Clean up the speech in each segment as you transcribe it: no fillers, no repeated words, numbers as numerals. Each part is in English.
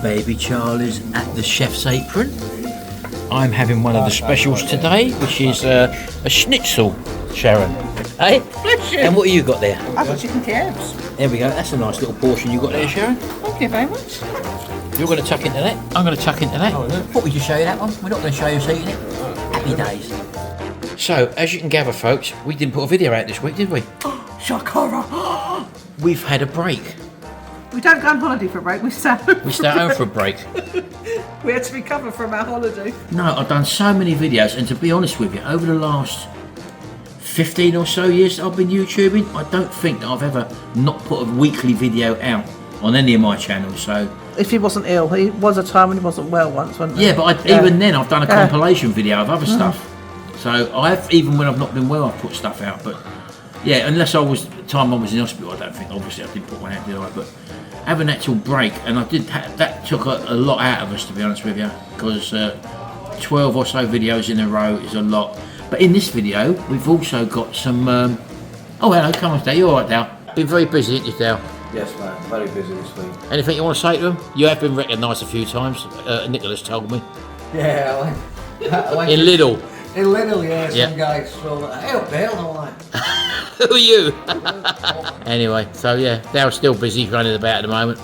Baby Charlie's at the chef's apron. I'm having one of the specials today, which is a schnitzel, Sharon. Hey? Bless you. And what have you got there? I've got chicken calves. There we go. That's a nice little portion you got there, Sharon. Thank you very much. You're going to tuck into that. I'm going to tuck into that. Thought we'd just show you that one. We're not going to show you us eating it. Happy days. So, as you can gather, folks, we didn't put a video out this week, did we? Shakara. We've had a break. We don't go on holiday for a break, we stay home. We stay home for a break. We had to recover from our holiday. No, I've done so many videos, and to be honest with you, over the last 15 or so years that I've been YouTubing, I don't think that I've ever not put a weekly video out on any of my channels. So if he wasn't ill, he was a time when he wasn't well once, wasn't there? Yeah, but even then I've done a compilation video of other stuff. So even when I've not been well, I've put stuff out. But yeah, unless the time I was in hospital, I don't think, obviously I didn't put one out, did I? But having an actual break, and I did that took a lot out of us, to be honest with you, because 12 or so videos in a row is a lot. But in this video, we've also got some. Oh, hello, come on, Dale. You all right, Dale? Been very busy, ain't you, Dale? Yes, mate. Very busy this week. Anything you want to say to him? You have been recognised a few times. Nicholas told me. Yeah, I went In Lidl. In Lidl, yeah. Some Yeah. guy saw that. Hey, up there, and I'm like, Who are you? Anyway, so yeah, Dale's still busy running about at the moment.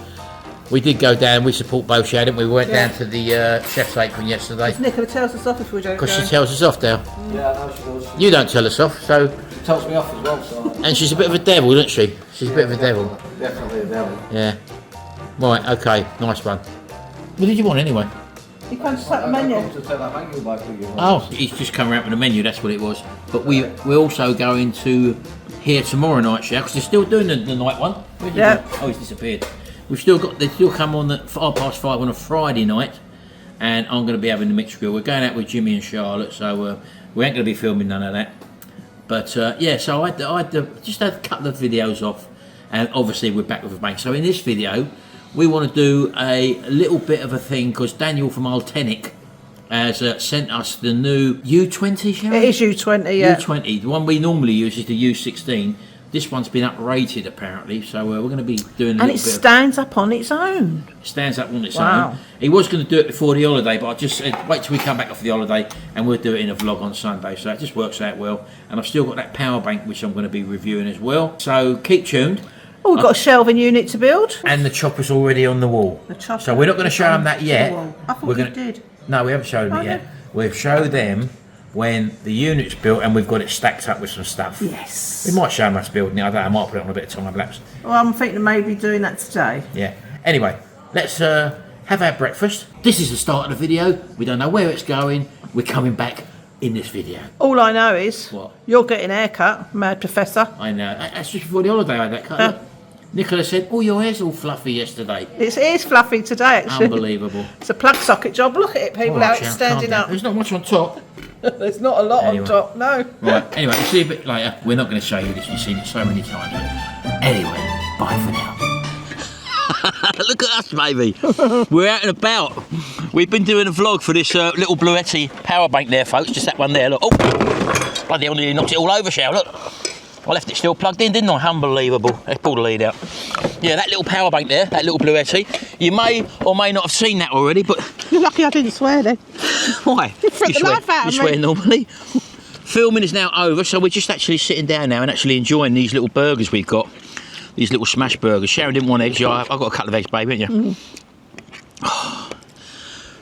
We did go down. We support both, didn't we? We went down to the chef's apron yesterday. Nicola tells us off if we don't go. Because she tells us off, Dale. yeah, I know she does. You don't tell us off, so. She tells me off as well, so. And she's a bit of a devil, isn't she? She's a bit of a devil. Definitely a devil. Yeah. Right, okay, nice one. What did you want anyway? You can't just take the menu. To take that menu back with you. Oh, he's just come around with the menu, that's what it was. But we're also going to here tomorrow night, Shaq, because they're still doing the night one. Where'd you Yeah. go? Oh, he's disappeared. They still come on at 5:30 on a Friday night, and I'm going to be having the mixed grill. We're going out with Jimmy and Charlotte, so we ain't going to be filming none of that. But yeah, so I just had a couple of videos off, and obviously we're back with a bang. So in this video, we want to do a little bit of a thing, because Daniel from Altenic has sent us the new U20, Sharon? It is U20, yeah. U20, the one we normally use is the U16. This one's been uprated apparently, so we're going to be doing a And little it bit stands up on its own. stands up on its Wow. own. He was going to do it before the holiday, but I just said wait till we come back off the holiday and we'll do it in a vlog on Sunday, so it just works out well. And I've still got that power bank which I'm going to be reviewing as well, so keep tuned. Oh, we've got a shelving unit to build. And the chopper's already on the wall. The chopper So we're not going to is show on them that yet. the wall. I thought We're you gonna- did. No, we haven't showed them it yet. We'll show them when the unit's built and we've got it stacked up with some stuff. Yes. We might show them us building it. I don't know, I might put it on a bit of time lapse. Well, I'm thinking of maybe doing that today. Yeah. Anyway, let's have our breakfast. This is the start of the video. We don't know where it's going. We're coming back in this video. All I know is What? you're getting a haircut, Mad Professor. I know. That's just before the holiday I had that cut. Look. Nicola said, oh, your hair's all fluffy yesterday. It is fluffy today, actually. Unbelievable. It's a plug socket job. Look at it, people, All right, how it's Sharon, standing calm down. up. There's not much on top. There's not a lot Anyway. on top, no. Right, anyway, we'll see you a bit later. We're not going to show you this. You've seen it so many times. Anyway, bye for now. Look at us, baby. We're out and about. We've been doing a vlog for this little Bluetti power bank there, folks. Just that one there, look. Oh, bloody hell, nearly knocked it all over, Shell. Look. I left it still plugged in, didn't I? Unbelievable. Let's pull the lead out. Yeah, that little power bank there, that little Bluetti. You may or may not have seen that already, but... You're lucky I didn't swear then. Why? You threw the life out of you me. swear normally. Filming is now over, so we're just actually sitting down now and actually enjoying these little burgers we've got. These little smash burgers. Sharon didn't want eggs. I've got a couple of eggs, baby, haven't you?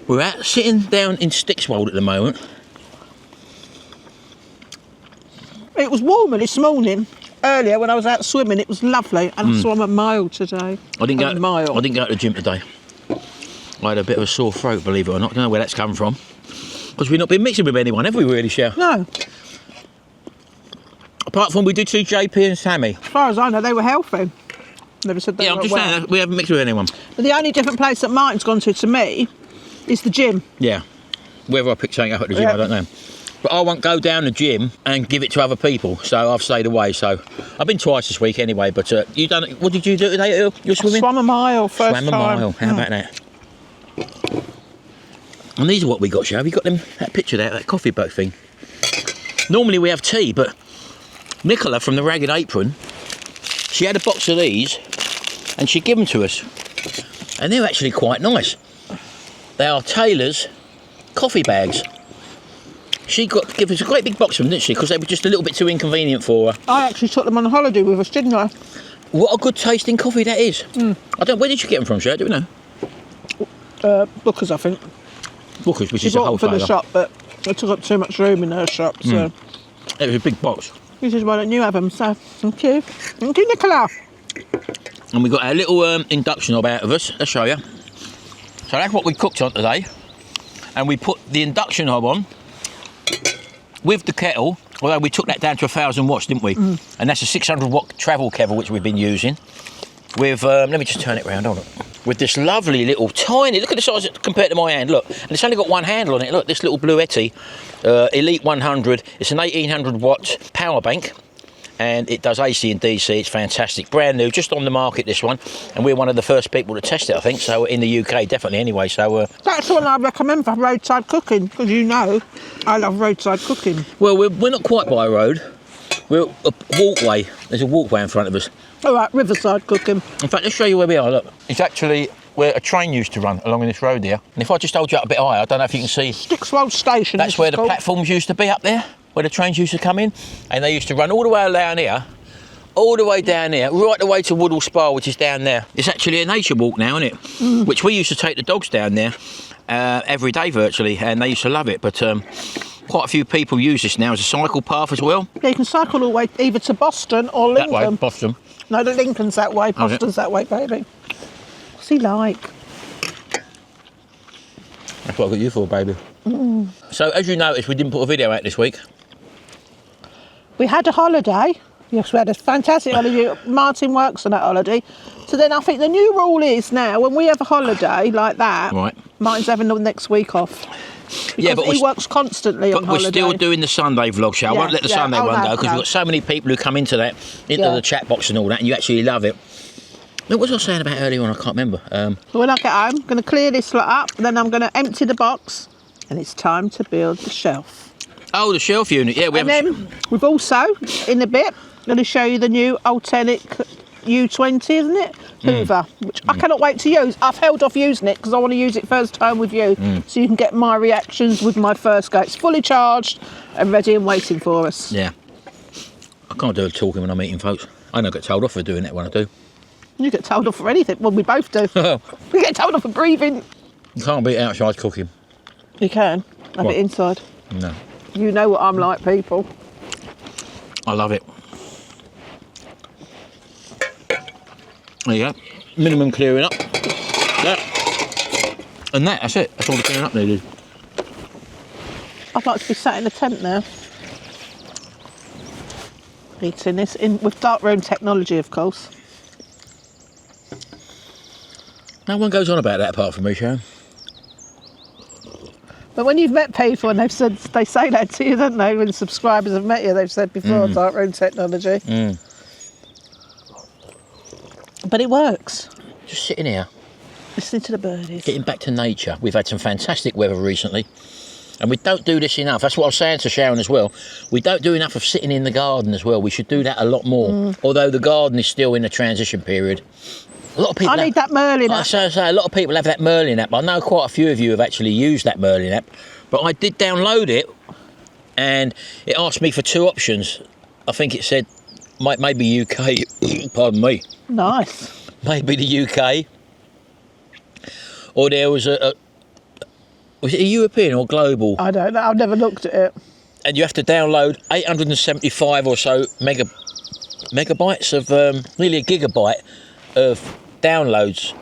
We're out sitting down in Stixwold at the moment. It was warmer this morning. Earlier when I was out swimming, it was lovely, and I swam a mile today. I didn't go A mile. to the gym today. I had a bit of a sore throat, believe it or not. I don't know where that's come from. Because we've not been mixing with anyone, have we really, Shell? No, Apart from we did see JP and Sammy. as far as I know, they were healthy. Never said they Yeah, I'm were just well. saying, that we haven't mixed with anyone. But the only different place that Martin's gone to me is the gym. Yeah. Whether I pick something up at the gym, Yeah. I don't know. But I won't go down the gym and give it to other people, so I've stayed away. So I've been twice this week anyway. But you done? What did you do today? You're swimming? Swam a mile first Swam a time. mile. How about that? And these are what we got, Joe. Have you got them? That picture there, that coffee boat thing. Normally we have tea, but Nicola from the Ragged Apron, she had a box of these, and she'd give them to us. And they're actually quite nice. They are Taylor's coffee bags. She give us a great big box of them, didn't she? Because they were just a little bit too inconvenient for her. I actually took them on holiday with us, didn't I? What a good tasting coffee that is. Where did you get them from, Cher? Do we know? Booker's, I think. Booker's, which She is a bought them wholesaler. from the shop, but it took up too much room in her shop, so... It was a big box. He says, why don't you have them? So, thank you. Thank you, Nicola. And we got our little induction hob out of us. I'll show you. So that's what we cooked on today. And we put the induction hob on with the kettle, although we took that down to 1,000 watts, didn't we? And that's a 600 watt travel kettle which we've been using. With, let me just turn it round, hold on. With this lovely little tiny, look at the size compared to my hand, look. And it's only got one handle on it, look, this little Bluetti Elite 100. It's an 1800 watt power bank. And it does AC and DC, it's fantastic. Brand new, just on the market, this one. And we're one of the first people to test it, I think, so in the UK, definitely anyway. So That's the one I recommend for roadside cooking, because you know I love roadside cooking. well, we're not quite by a road. We're a walkway. There's a walkway in front of us. All right, riverside cooking. In fact, let's show you where we are, look. It's actually where a train used to run along this road here. And if I just hold you up a bit higher, I don't know if you can see. Stixwell Station. That's where the platforms used to be up there, where the trains used to come in. And they used to run all the way down here, all the way down here, right the way to Woodall Spa, which is down there. It's actually a nature walk now, isn't it? Which we used to take the dogs down there every day virtually, and they used to love it. But quite a few people use this now as a cycle path as well. Yeah, you can cycle all the way either to Boston or Lincoln. That way, Boston. No, the Lincoln's that way, Oh, is it? Boston's that way, baby. What's he like? That's what I got you for, baby. So, as you noticed, we didn't put a video out this week. We had a holiday. Yes, we had a fantastic holiday. Martin works on that holiday. So then I think the new rule is now, when we have a holiday like that, Right. Martin's having the next week off. Yeah, but he works constantly on But we're holiday. still doing the Sunday vlog show. I won't let the Sunday one go because we've got so many people who come into that, into the chat box and all that, and you actually love it. What was I saying about earlier on? I can't remember. So when I get home, I'm going to clear this lot up, then I'm going to empty the box, and it's time to build the shelf. Oh, the shelf unit. Yeah, we And haven't. then we've also, in a bit, going to show you the new Altenic U20, isn't it? Hoover, which I cannot wait to use. I've held off using it because I want to use it first time with you, so you can get my reactions with my first go. It's fully charged and ready and waiting for us. Yeah. I can't do talking when I'm eating, folks. I don't get told off for doing that when I do. You get told off for anything. Well, we both do. We get told off for breathing. You can't beat outside cooking. You can. Have What? it inside. No. You know what I'm like, people. I love it. There you go. Minimum clearing up. That. And that's it. That's all the clearing up needed. I'd like to be sat in a tent now. Eating this with dark room technology, of course. No one goes on about that apart from me, Sharon. But when you've met people and they say that to you, don't they? When subscribers have met you, they've said before, dark room technology. But it works. Just sitting here, Listening to the birdies. getting back to nature. We've had some fantastic weather recently. And we don't do this enough. That's what I was saying to Sharon as well. We don't do enough of sitting in the garden as well. We should do that a lot more. Although the garden is still in a transition period. A lot of people. I need that Merlin I app. say, a lot of people have that Merlin app. I know quite a few of you have actually used that Merlin app, but I did download it, and it asked me for two options. I think it said maybe UK. Pardon me. Nice. Maybe the UK, or there was was it a European or global? I don't know. I've never looked at it. And you have to download 875 or so megabytes of nearly a gigabyte of downloads,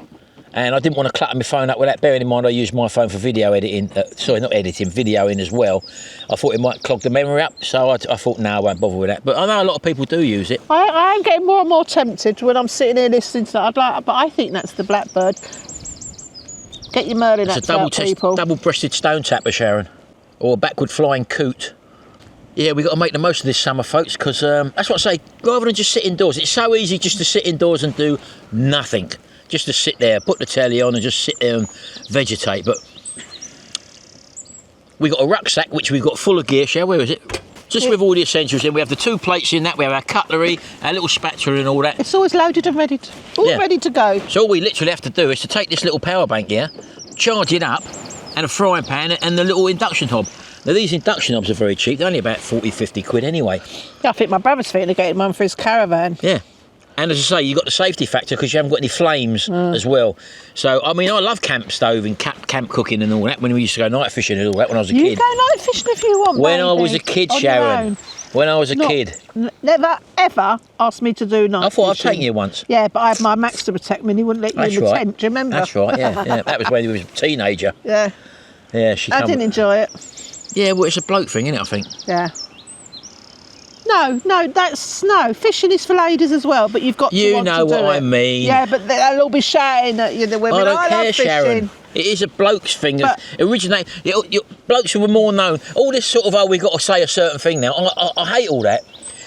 and I didn't want to clutter my phone up with that. Bearing in mind I use my phone for video editing, not editing, videoing as well. I thought it might clog the memory up, so I thought no, I won't bother with that. But I know a lot of people do use it. I am getting more and more tempted when I'm sitting here listening to that. But I think that's the blackbird. Get your Merlin It's a apps out, people. double-breasted stone tapper, Sharon, or a backward flying coot. Yeah, we've got to make the most of this summer, folks, because that's what I say, rather than just sit indoors. It's so easy just to sit indoors and do nothing. Just to sit there, put the telly on and just sit there and vegetate. But we've got a rucksack, which we've got full of gear. Where is it? Just with all the essentials in. We have the 2 plates in that. We have our cutlery, our little spatula and all that. It's always loaded and ready, ready to go. So all we literally have to do is to take this little power bank here, charge it up, and a frying pan and the little induction hob. Now these induction hobs are very cheap. They're only about 40-50 quid anyway. Yeah, I think my brother's thinking of getting one for his caravan. Yeah. And as I say, you've got the safety factor because you haven't got any flames as well. So, I mean, I love camp stove and camp cooking and all that when we used to go night fishing and all that when I was a kid. You go night fishing if you want, When baby. I was a kid, On your Sharon. own. When I was a kid. Never, ever asked me to do night I thought I'd fishing. taken you once. Yeah, but I had my Max to protect me and he wouldn't let you That's in the right. tent, do you remember? That's right, yeah. That was when he was a teenager. Yeah, Yeah, she I come. didn't enjoy it. Yeah, well, it's a bloke thing, isn't it, I think? Yeah. No, fishing is for ladies as well, but you've got to You want know to do what it. I mean. Yeah, but they'll all be shouting at you, the women. I don't love care, fishing. Sharon. It is a bloke's thing. But- Blokes who are more known. All this sort of, we've got to say a certain thing now. I hate all that.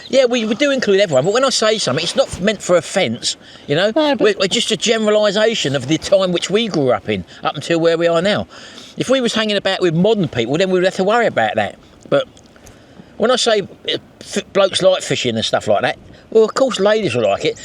Yeah, we do include everyone, but when I say something, it's not meant for offence, you know? No, but- We're just a generalisation of the time which we grew up in, up until where we are now. If we was hanging about with modern people, then we would have to worry about that. But when I say blokes like fishing and stuff like that, well, of course ladies will like it.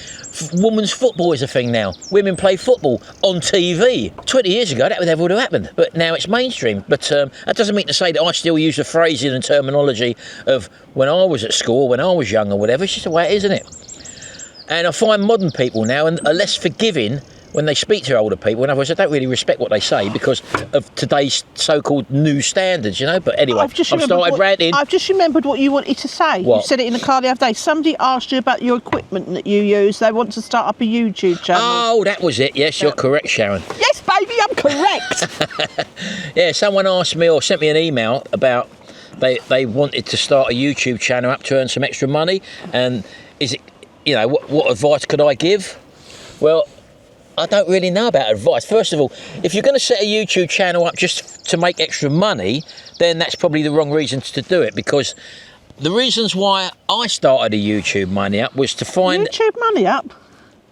Women's football is a thing now. Women play football on TV. 20 years ago, that would never would have happened. But now it's mainstream. But that doesn't mean to say that I still use the phrasing and terminology of when I was at school, when I was young or whatever. It's just the way it is, isn't it? And I find modern people now are less forgiving when they speak to older people. In other words, I don't really respect what they say because of today's so-called new standards, you know. But anyway, I've started ranting. I've just remembered what you wanted to say. What? You said it in the car the other day. Somebody asked you about your equipment that you use. They want to start up a YouTube channel. Oh, that was it. Yes, you're correct, Sharon. Yes, baby, I'm correct. Yeah, someone asked me or sent me an email about they wanted to start a YouTube channel up to earn some extra money. And is it, you know, what advice could I give? Well, I don't really know about advice. First of all, if you're going to set a YouTube channel up just to make extra money, then that's probably the wrong reasons to do it, because the reasons why I started a YouTube money up was to find YouTube money up.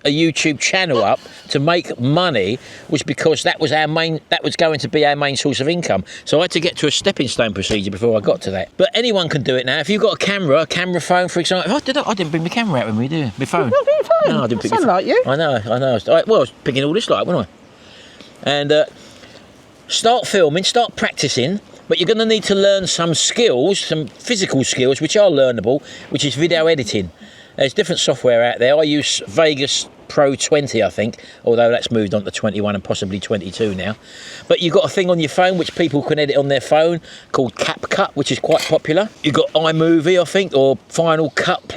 a YouTube channel up to make money was because that was going to be our main source of income. So I had to get to a stepping stone procedure before I got to that. But anyone can do it now. If you've got a camera phone, for example. I didn't bring my camera out with me, did I? My phone. Not your phone. No, I didn't pick Sound your phone. like you. I know. Well, I was picking all this like, wasn't I? And start filming, start practicing. But you're going to need to learn some skills, some physical skills, which are learnable, which is video editing. There's different software out there. I use Vegas Pro 20, I think, although that's moved on to 21 and possibly 22 now. But you've got a thing on your phone which people can edit on their phone called CapCut, which is quite popular. You've got iMovie, I think, or Final Cut,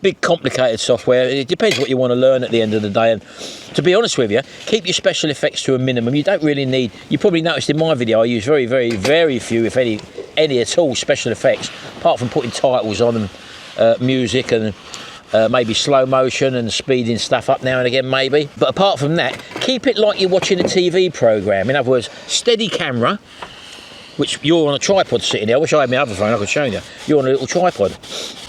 big complicated software. It depends what you want to learn at the end of the day. And to be honest with you, keep your special effects to a minimum. You don't really need, you probably noticed in my video I use very, very, very few, if any at all, special effects, apart from putting titles on and music and maybe slow motion and speeding stuff up now and again maybe. But apart from that, keep it like you're watching a TV programme. In other words, steady camera, which you're on a tripod sitting there. I wish I had my other phone, I could show you. You're on a little tripod.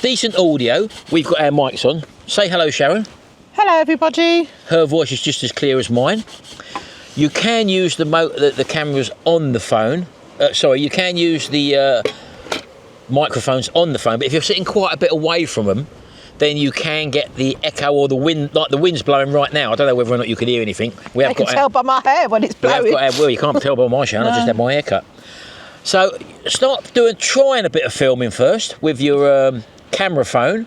Decent audio. We've got our mics on. Say hello, Sharon. Hello, everybody. Her voice is just as clear as mine. You can use the cameras on the phone. You can use the microphones on the phone, but if you're sitting quite a bit away from them, then you can get the echo or the wind, like the wind's blowing right now. I don't know whether or not you can hear anything. I can tell by my hair when it's blowing. Well, you can't tell by my Sharon, I just had my hair cut. So start trying a bit of filming first with your camera phone.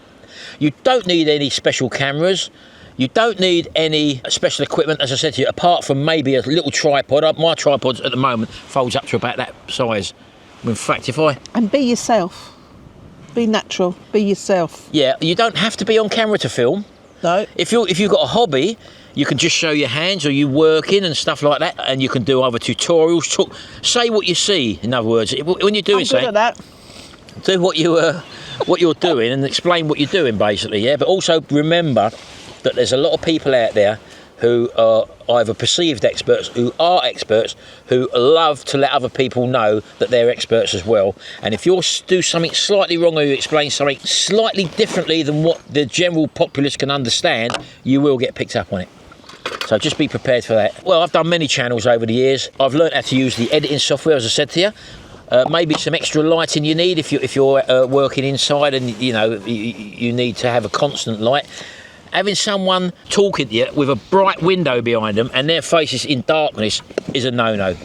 You don't need any special cameras. You don't need any special equipment, as I said to you, apart from maybe a little tripod. My tripod at the moment folds up to about that size. In fact, And be yourself. Be natural. Be yourself. Yeah, you don't have to be on camera to film. No. If you've got a hobby, you can just show your hands or you working and stuff like that, and you can do other tutorials. Say what you see. In other words, when you're doing something, I'm good at that. do what you're doing and explain what you're doing, basically. Yeah, but also remember that there's a lot of people out there who are either perceived experts, who are experts, who love to let other people know that they're experts as well. And if you do something slightly wrong or you explain something slightly differently than what the general populace can understand, you will get picked up on it. So just be prepared for that. Well, I've done many channels over the years. I've learned how to use the editing software, as I said to you. maybe some extra lighting you need if you're working inside and you need to have a constant light. Having someone talking to you with a bright window behind them and their faces in darkness is a no-no.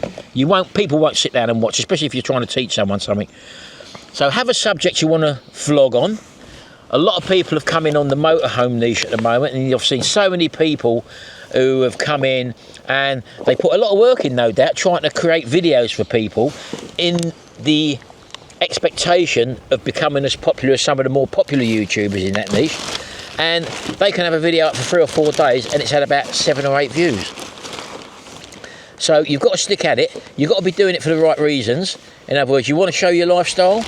People won't sit down and watch, especially if you're trying to teach someone something. So have a subject you want to vlog on. A lot of people have come in on the motorhome niche at the moment, and you've seen so many people who have come in and they put a lot of work in, no doubt, trying to create videos for people in the expectation of becoming as popular as some of the more popular YouTubers in that niche. And they can have a video up for 3 or 4 days and it's had about 7 or 8 views. So you've got to stick at it. You've got to be doing it for the right reasons. In other words, you want to show your lifestyle?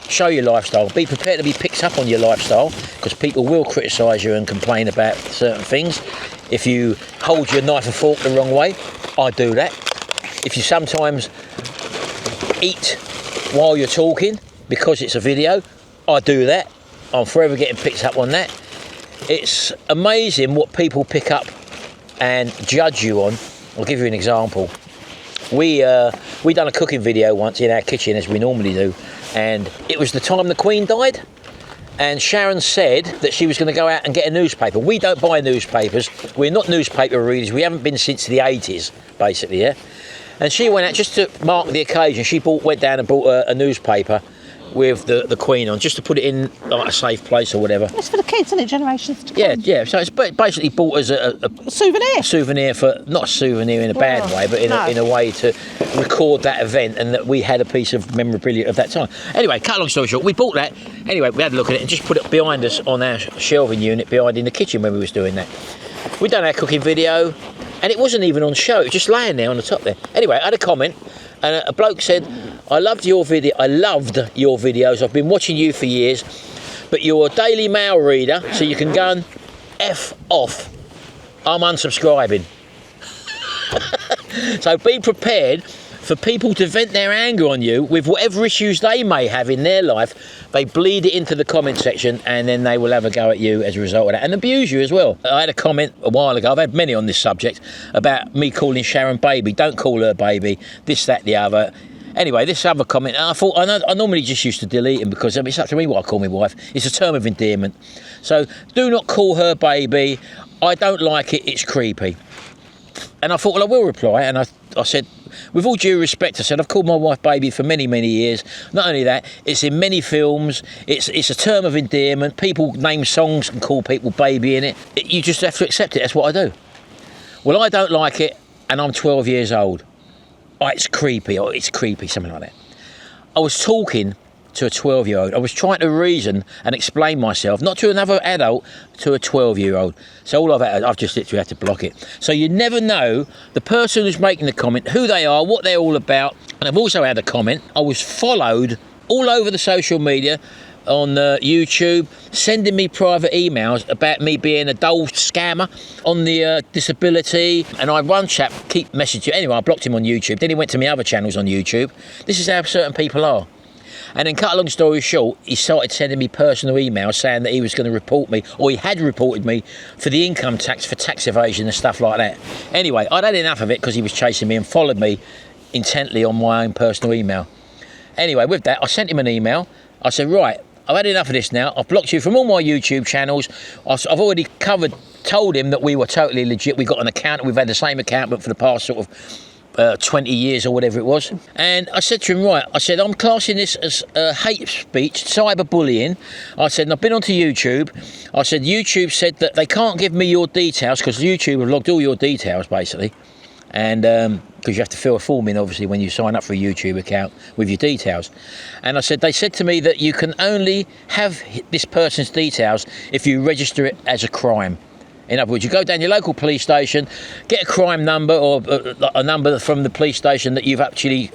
Show your lifestyle. Be prepared to be picked up on your lifestyle, because people will criticise you and complain about certain things. If you hold your knife and fork the wrong way, I do that. If you sometimes eat while you're talking because it's a video, I do that. I'm forever getting picked up on that. It's amazing what people pick up and judge you on. I'll give you an example. We done a cooking video once in our kitchen, as we normally do, and it was the time the Queen died, and Sharon said that she was going to go out and get a newspaper. We don't buy newspapers. We're not newspaper readers. We haven't been since the 80s, basically, yeah? And she went out just to mark the occasion. She went down and bought a newspaper with the Queen on, just to put it in like a safe place or whatever. It's for the kids, isn't it? Generations to come. Yeah. So it's basically bought as a souvenir. Souvenir for, not a souvenir in a bad way, but in a way to record that event and that we had a piece of memorabilia of that time. Anyway, cut a long story short, we bought that. Anyway, we had a look at it and just put it behind us on our shelving unit behind in the kitchen when we was doing that. We done our cooking video, and it wasn't even on show. It was just laying there on the top there. Anyway, I had a comment, and a bloke said, I loved your videos. I've been watching you for years, but you're a Daily Mail reader, so you can go and F off. I'm unsubscribing. So be prepared for people to vent their anger on you with whatever issues they may have in their life. They bleed it into the comment section, and then they will have a go at you as a result of that, and abuse you as well. I had a comment a while ago, I've had many on this subject, about me calling Sharon baby. Don't call her baby, this, that, the other. Anyway, this other comment, I thought, I normally just used to delete him, because it's up to me what I call my wife. It's a term of endearment. So do not call her baby. I don't like it, it's creepy. And I thought, well, I will reply. And I said, with all due respect, I said, I've called my wife baby for many, many years. Not only that, it's in many films. It's a term of endearment. People name songs and call people baby in it. You just have to accept it. That's what I do. Well, I don't like it, and I'm 12 years old. Oh, it's creepy, something like that. I was talking to a 12-year-old. I was trying to reason and explain myself, not to another adult, to a 12-year-old. So all I've just literally had to block it. So you never know the person who's making the comment, who they are, what they're all about. And I've also had a comment. I was followed all over the social media, on YouTube, sending me private emails about me being a dull scammer on the disability. And I had one chap keep messaging. Anyway, I blocked him on YouTube. Then he went to my other channels on YouTube. This is how certain people are. And then, cut a long story short, he started sending me personal emails saying that he was going to report me, or he had reported me for the income tax, for tax evasion and stuff like that. Anyway, I'd had enough of it, because he was chasing me and followed me intently on my own personal email. Anyway, with that, I sent him an email. I said, right, I've had enough of this now. I've blocked you from all my YouTube channels. I've already told him that we were totally legit. We got an accountant. We've had the same accountant for the past sort of 20 years or whatever it was. And I said to him, right, I said, I'm classing this as hate speech, cyberbullying. I said, and I've been onto YouTube. I said, YouTube said that they can't give me your details, because YouTube have logged all your details, basically. And because you have to fill a form in, obviously, when you sign up for a YouTube account with your details. And I said, they said to me that you can only have this person's details if you register it as a crime. In other words, you go down your local police station, get a crime number, or a number from the police station that you've actually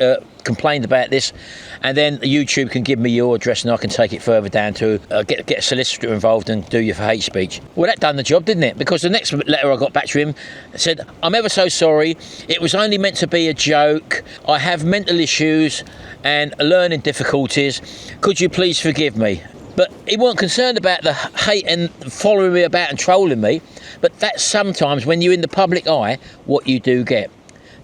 complained about this, and then YouTube can give me your address, and I can take it further down to get a solicitor involved and do you for hate speech. Well, that done the job, didn't it? Because the next letter I got back to him said, I'm ever so sorry. It was only meant to be a joke. I have mental issues and learning difficulties. Could you please forgive me? But he weren't concerned about the hate and following me about and trolling me. But that's sometimes, when you're in the public eye, what you do get.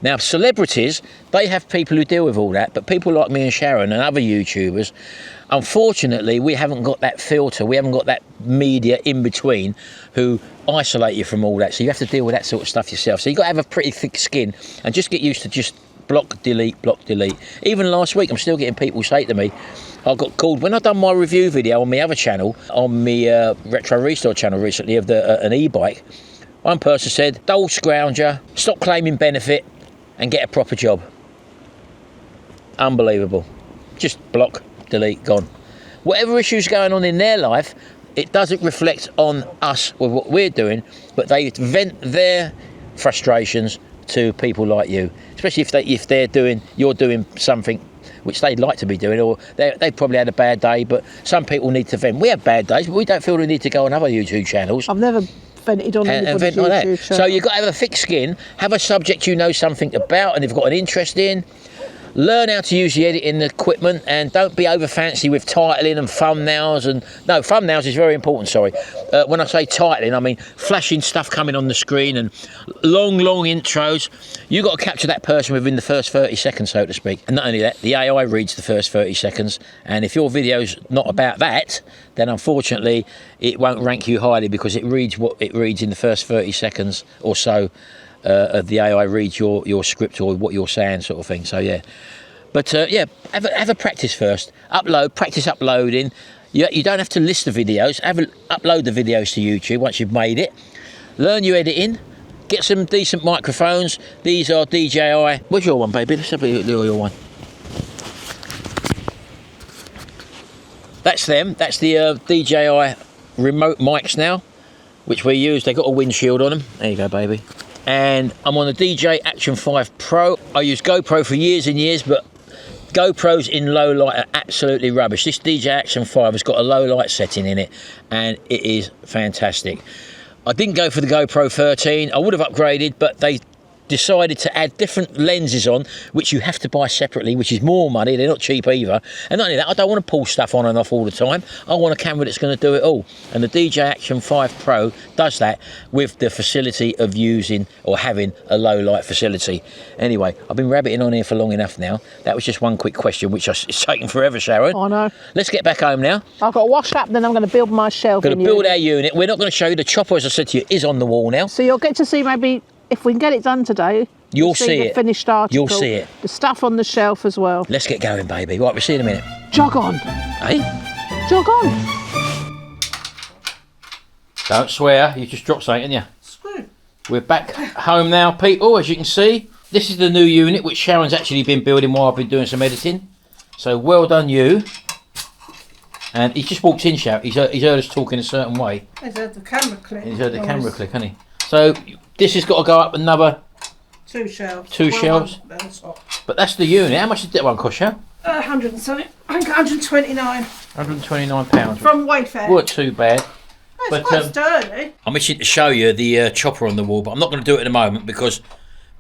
Now, celebrities, they have people who deal with all that, but people like me and Sharon and other YouTubers, unfortunately, we haven't got that filter, we haven't got that media in between who isolate you from all that, so you have to deal with that sort of stuff yourself. So you've got to have a pretty thick skin and just get used to just block, delete. Even last week, I'm still getting people say to me, I got called, when I done my review video on my other channel, on my Retro Restore channel recently of an e-bike, one person said, dull scrounger, stop claiming benefit and get a proper job. Unbelievable. Just block, delete, gone. Whatever issues going on in their life, it doesn't reflect on us with what we're doing, but they vent their frustrations to people like you, especially if you're doing something which they'd like to be doing, or they probably had a bad day, but some people need to vent. We have bad days, but we don't feel we need to go on other YouTube channels. I've never vented on anybody's YouTube channel. So you've got to have a thick skin, have a subject you know something about and you've got an interest in. Learn how to use the editing equipment and don't be over fancy with titling and thumbnails. No, thumbnails is very important, sorry. When I say titling, I mean flashing stuff coming on the screen and long intros. You've got to capture that person within the first 30 seconds, so to speak. And not only that, the AI reads the first 30 seconds. And if your video's not about that, then unfortunately it won't rank you highly because it reads what it reads in the first 30 seconds or so. The AI reads your script or what you're saying, sort of thing. So yeah, but yeah, have a practice first. Practice uploading. You don't have to list the videos. Upload the videos to YouTube once you've made it. Learn your editing. Get some decent microphones. These are DJI. Where's your one, baby? Let's have a look at your one. That's them. That's the DJI remote mics now, which we use. They've got a windshield on them. There you go, baby. And I'm on the DJI Action 5 Pro. I used GoPro for years and years, but GoPros in low light are absolutely rubbish. This DJI Action 5 has got a low light setting in it, and it is fantastic. I didn't go for the GoPro 13. I would have upgraded, but they decided to add different lenses on, which you have to buy separately, which is more money. They're not cheap either. And not only that, I don't want to pull stuff on and off all the time. I want a camera that's going to do it all. And the DJI Action 5 Pro does that with the facility of using or having a low light facility. Anyway, I've been rabbiting on here for long enough now. That was just one quick question, which is taking forever, Sharon. I know. Let's get back home now. I've got to wash up, then I'm going to build my shelf. Going to build our unit. We're not going to show you the chopper, as I said to you, is on the wall now. So you'll get to see maybe, if we can get it done today, you'll see the it. Finished article. You'll see it. The stuff on the shelf as well. Let's get going, baby. Right, we'll see you in a minute. Jog on. Hey? Jog on. Don't swear. You just dropped something, didn't you? Screw. We're back home now, people, as you can see. This is the new unit, which Sharon's actually been building while I've been doing some editing. So well done, you. And he just walked in, Sharon. He's heard us talking a certain way. He's heard the camera click. He's heard the camera click, hasn't he? So this has got to go up another 2 shelves. 2 shelves. But that's the unit. How much did that one cost you? 170. I think 129. £129. From Wayfair. Weren't too bad. It's quite sturdy. I'm itching to show you the chopper on the wall, but I'm not going to do it at the moment because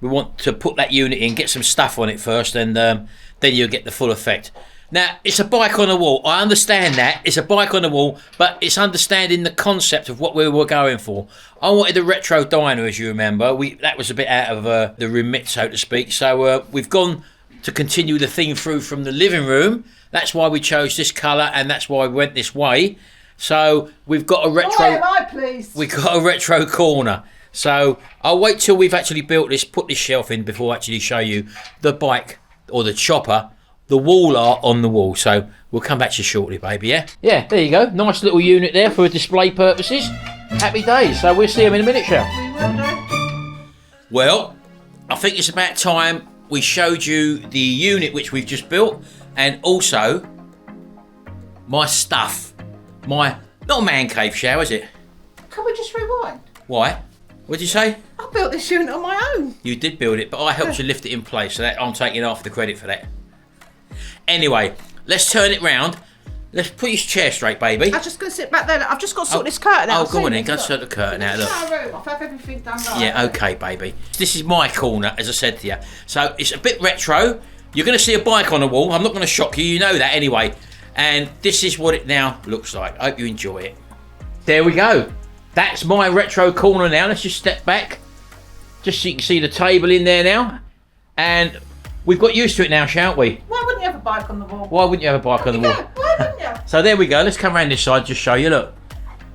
we want to put that unit in, get some stuff on it first, and then you'll get the full effect. Now, it's a bike on the wall. I understand that. It's a bike on the wall, but it's understanding the concept of what we were going for. I wanted a retro diner, as you remember. That was a bit out of the remit, so to speak. So we've gone to continue the theme through from the living room. That's why we chose this colour, and that's why we went this way. So we've got a retro... Where am I, please? We've got a retro corner. So I'll wait till we've actually built this, put this shelf in before I actually show you the bike or the chopper, the wall art on the wall. So we'll come back to you shortly, baby, yeah? Yeah, there you go. Nice little unit there for display purposes. Happy days. So we'll see them in a minute, shall we? We will do. Well, I think it's about time we showed you the unit which we've just built, and also my stuff. Not a man cave shower, is it? Can we just rewind? Why? What'd you say? I built this unit on my own. You did build it, but I helped you lift it in place, so that I'm taking half the credit for that. Anyway, let's turn it round. Let's put your chair straight, baby. I'm just going to sit back there. I've just got to sort this curtain out. Oh, go on then. Go and sort the curtain out. Look. I've had everything done right. Yeah, okay, baby. This is my corner, as I said to you. So it's a bit retro. You're going to see a bike on the wall. I'm not going to shock you. You know that anyway. And this is what it now looks like. I hope you enjoy it. There we go. That's my retro corner now. Let's just step back. Just so you can see the table in there now. And we've got used to it now, shan't we? Why wouldn't you have a bike on the wall? Why wouldn't you have a bike on the wall? Why wouldn't you? So there we go. Let's come around this side, just show you. Look.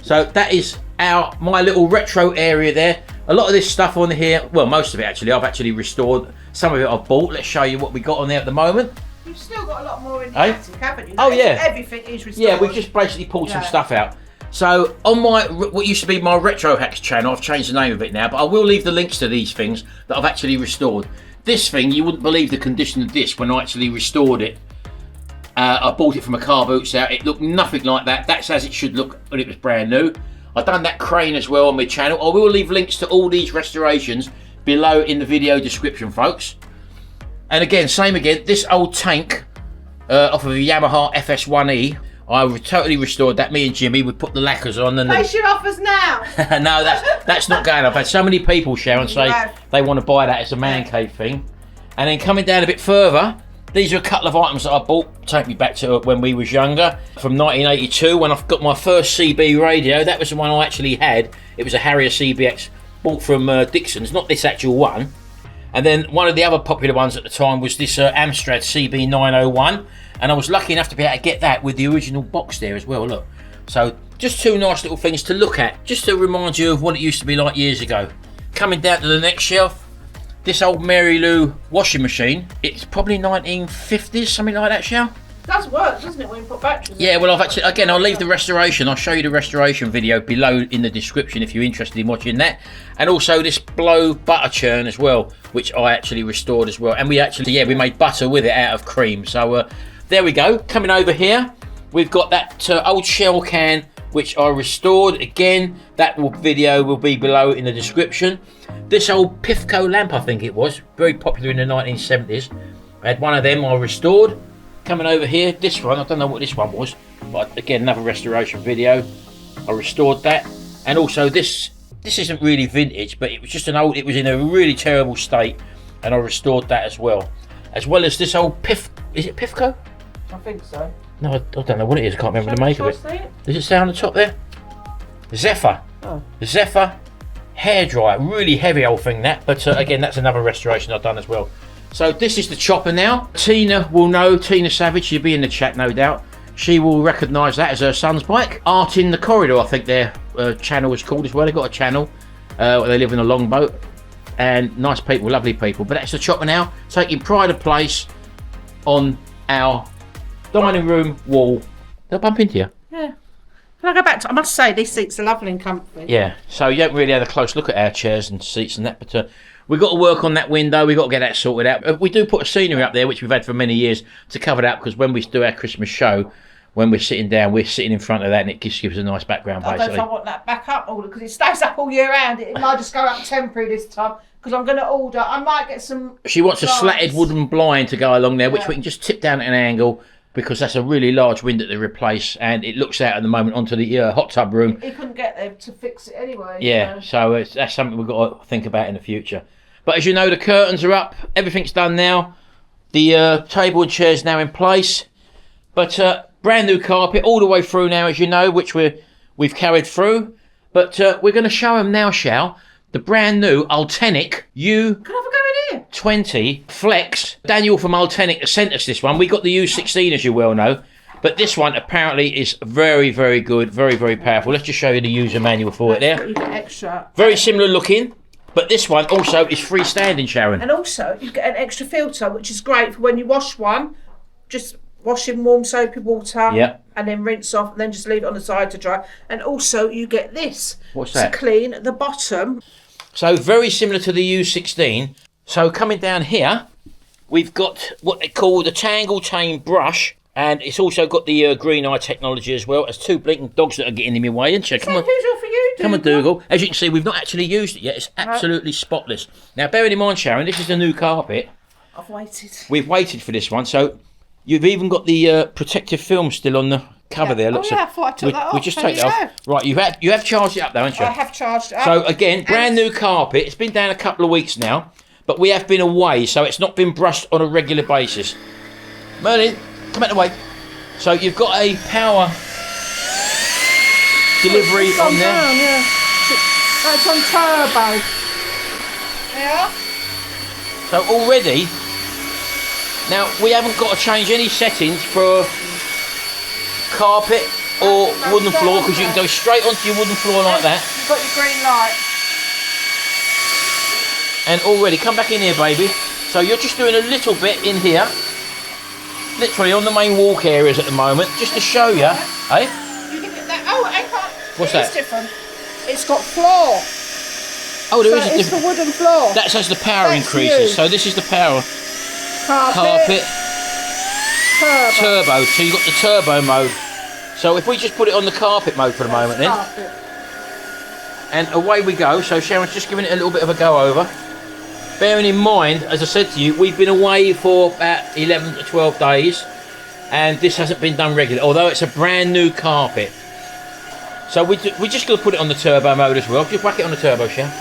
So that is my little retro area there. A lot of this stuff on here, well, most of it actually, I've actually restored. Some of it I've bought. Let's show you what we got on there at the moment. You've still got a lot more in the Eh? attic, haven't you? Oh, yeah. Everything is restored. Yeah, we've just basically pulled some stuff out. So on my what used to be my Retro Hacks channel, I've changed the name of it now, but I will leave the links to these things that I've actually restored. This thing, you wouldn't believe the condition of this when I actually restored it. I bought it from a car boot sale. It looked nothing like that. That's as it should look when it was brand new. I've done that crane as well on my channel. I will leave links to all these restorations below in the video description, folks. And again, same again, this old tank off of a Yamaha FS1E, I totally restored that. Me and Jimmy, we put the lacquers on. And Place your offers now. No, that's not going. I've had so many people, Sharon, say they want to buy that as a man cave thing. And then coming down a bit further, these are a couple of items that I bought, take me back to when we was younger, from 1982 when I got my first CB radio. That was the one I actually had. It was a Harrier CBX bought from Dixon's, not this actual one. And then one of the other popular ones at the time was this Amstrad CB901, and I was lucky enough to be able to get that with the original box there as well, look. So just two nice little things to look at, just to remind you of what it used to be like years ago. Coming down to the next shelf, this old Mary Lou washing machine. It's probably 1950s, something like that, Shell? It does work, doesn't it, when you put batteries in? Yeah, well, I've actually, again, I'll leave the restoration. I'll show you the restoration video below in the description if you're interested in watching that. And also this blow butter churn as well, which I actually restored as well. And we actually, yeah, we made butter with it out of cream. So there we go. Coming over here, we've got that old shell can, which I restored. Again, that video will be below in the description. This old Pifco lamp, I think it was, very popular in the 1970s. I had one of them I restored. Coming over here, this one, I don't know what this one was, but again, another restoration video. I restored that. And also this isn't really vintage, but it was just an old, it was in a really terrible state, and I restored that as well. As well as this old is it Pifco? I think so. No, I don't know what it is, I can't remember the make of it. Does it say on the top there? Zephyr. Oh. Zephyr hairdryer, really heavy old thing that, but again, that's another restoration I've done as well. So this is the chopper now. Tina will know, Tina Savage, she'll be in the chat no doubt. She will recognise that as her son's bike. Art in the Corridor, I think their channel is called as well. They've got a channel where they live in a longboat. And nice people, lovely people. But that's the chopper now, taking pride of place on our dining room wall. They'll bump into you. Yeah. Can I go back to, I must say, these seats are lovely and comfy. Yeah, so you don't really have a close look at our chairs and seats and that, but we've got to work on that window. We've got to get that sorted out. We do put a scenery up there, which we've had for many years, to cover that, because when we do our Christmas show, when we're sitting down, we're sitting in front of that, and it just gives us a nice background, basically. I don't know if I want that back up, because it stays up all year round. It might just go up temporary this time, because I'm going to order. I might get some... She wants a slatted wooden blind to go along there, which we can just tip down at an angle, because that's a really large window to replace, and it looks out at the moment onto the hot tub room. He couldn't get there to fix it anyway. Yeah, so that's something we've got to think about in the future. But as you know, the curtains are up, everything's done now. The table and chairs now in place. But brand new carpet all the way through now, as you know, which we've carried through. But we're going to show them now, Shal, the brand new Altenic Can I have a go in here? 20 Flex. Daniel from Altenic sent us this one. We got the U16, as you well know. But this one apparently is very, very good, very, very powerful. Let's just show you the user manual for it there. You get extra. Very similar looking. But this one also is freestanding, Sharon. And also, you get an extra filter, which is great for when you wash one. Just wash in warm soapy water. Yeah. And then rinse off, and then just leave it on the side to dry. And also, you get this. What's that? To clean the bottom. So very similar to the U16. So coming down here, we've got what they call the Tangle Tame brush. And it's also got the green eye technology as well. As two blinking dogs that are getting in my way, isn't she? Come on. Who's all for you, Come on, Dougal. As you can see, we've not actually used it yet. It's absolutely spotless. Now, bearing in mind, Sharon, this is the new carpet. I've waited. We've waited for this one. So you've even got the protective film still on the cover there. Look, I thought I took that off. We just take that off. Right, you have charged it up though, haven't you? I have charged it up. So again, brand new carpet. It's been down a couple of weeks now, but we have been away, so it's not been brushed on a regular basis. Merlin, come out the way. So you've got a power delivery on there. Down, yeah. That's on turbo. Yeah. So already, now we haven't got to change any settings for carpet or wooden floor, because you can go straight onto your wooden floor like that. You've got your green light. And already, come back in here, baby. So you're just doing a little bit in here, literally on the main walk areas at the moment, just to show you, eh? You can get that. Oh, I can't. What's that? It's different. It's got floor. Oh, there is a It's different. the wooden floor. That's as the power That's increases. new. So this is the power. Carpet. Turbo. So you've got the turbo mode. So if we just put it on the carpet mode for the moment then, Carpet. and away we go. So Sharon's just giving it a little bit of a go over. Bearing in mind, as I said to you, we've been away for about 11 to 12 days, and this hasn't been done regularly, although it's a brand new carpet. So we're just going to put it on the turbo mode as well. Just whack it on the turbo, Sharon.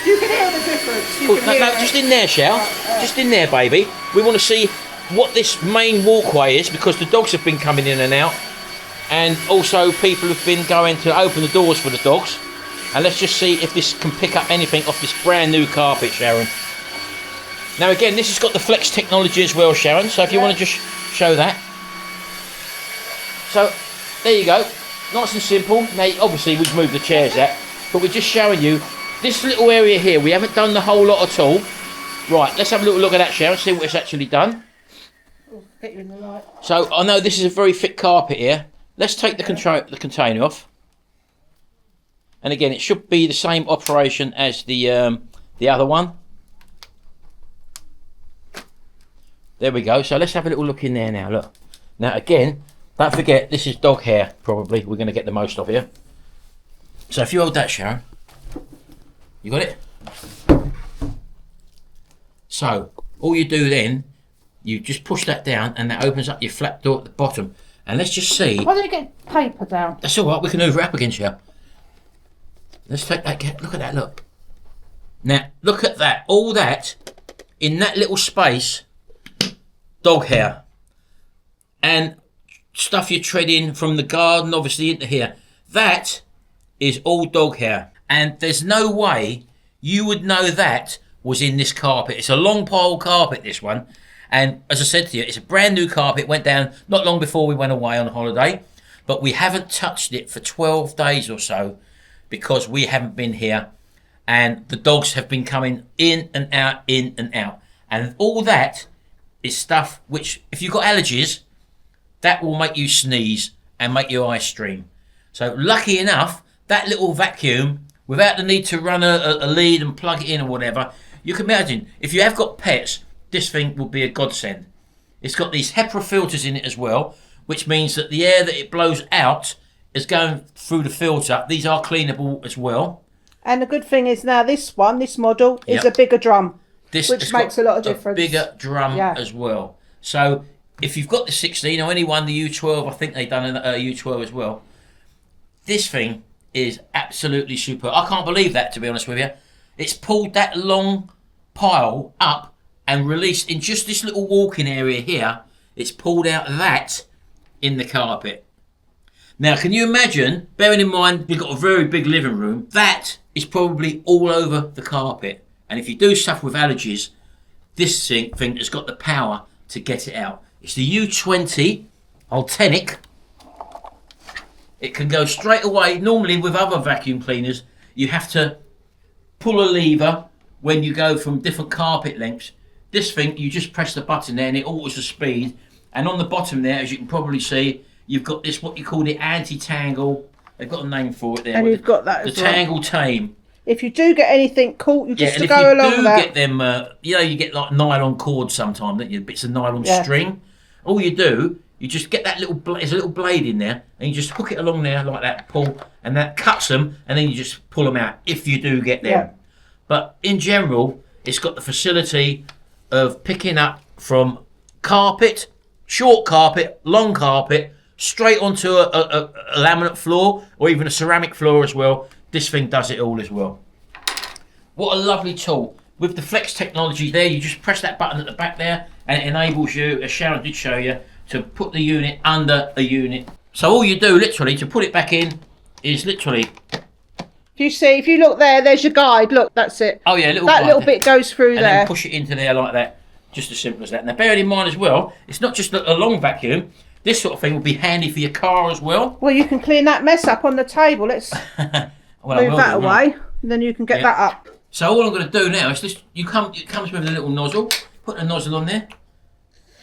You can hear the difference. You can hear No, it. just in there, Shell. Just in there, baby. We want to see what this main walkway is, because the dogs have been coming in and out, and also people have been going to open the doors for the dogs. And let's just see if this can pick up anything off this brand new carpet, Sharon. Now again, this has got the flex technology as well, Sharon. So if you want to just show that. So there you go. Nice and simple. Now obviously we've moved the chairs out, but we're just showing you this little area here. We haven't done the whole lot at all. Right, let's have a little look at that, Sharon, see what it's actually done. Oh, get you in the light. So I know this is a very thick carpet here. Let's take the container off. And again, it should be the same operation as the other one. There we go. So let's have a little look in there now. Look. Now again, don't forget this is dog hair. Probably we're going to get the most of here. So if you hold that, Sharon, you got it. So all you do then, you just push that down, and that opens up your flap door at the bottom. And let's just see. Why don't you get paper down? That's all right. We can hoover it up again, Sharon. Let's take that. Look at that. Look. Now look at that. All that in that little space. Dog hair and stuff you're treading from the garden obviously into here, that is all dog hair, and there's no way you would know that was in this carpet. It's a long pile carpet, this one, and as I said to you, it's a brand new carpet. Went down not long before we went away on holiday, but we haven't touched it for 12 days or so because we haven't been here, and the dogs have been coming in and out, and all that is stuff which, if you've got allergies, that will make you sneeze and make your eyes stream. So lucky enough, that little vacuum, without the need to run a lead and plug it in or whatever, you can imagine, if you have got pets, this thing will be a godsend. It's got these HEPA filters in it as well, which means that the air that it blows out is going through the filter. These are cleanable as well. And the good thing is now this model is Yep. a bigger drum. This Which has makes got a lot of difference. bigger drum as well. So if you've got the 16 or anyone, the U12, I think they've done a U12 as well. This thing is absolutely superb. I can't believe that, to be honest with you. It's pulled that long pile up and released in just this little walking area here. It's pulled out that in the carpet. Now, can you imagine, bearing in mind we've got a very big living room, that is probably all over the carpet. And if you do suffer with allergies, this thing has got the power to get it out. It's the U20 Ultenic. It can go straight away. Normally with other vacuum cleaners, you have to pull a lever when you go from different carpet lengths. This thing, you just press the button there and it alters the speed. And on the bottom there, as you can probably see, you've got this, what you call the anti-tangle. They've got a name for it there. And you've got that the as well. Tangle Tame. If you do get anything caught, you just and if go you along do that. get them, you get like nylon cords sometimes, don't you? Bits of nylon string. All you do, you just get that little, there's a little blade in there, and you just hook it along there like that, pull, and that cuts them, and then you just pull them out if you do get them. Yeah. But in general, it's got the facility of picking up from carpet, short carpet, long carpet, straight onto a laminate floor, or even a ceramic floor as well. This thing does it all as well. What a lovely tool. With the flex technology there, you just press that button at the back there, and it enables you, as Sharon did show you, to put the unit under a unit. So all you do literally to put it back in is literally If you look there, there's your guide. Look, that's it. Oh yeah, that little bit goes through and there. then push it into there like that. Just as simple as that. Now bearing in mind as well, it's not just a long vacuum. This sort of thing will be handy for your car as well. Well, you can clean that mess up on the table. Let's move that away. And then you can get that up. So all I'm going to do now is just, it comes with a little nozzle. Put the nozzle on there.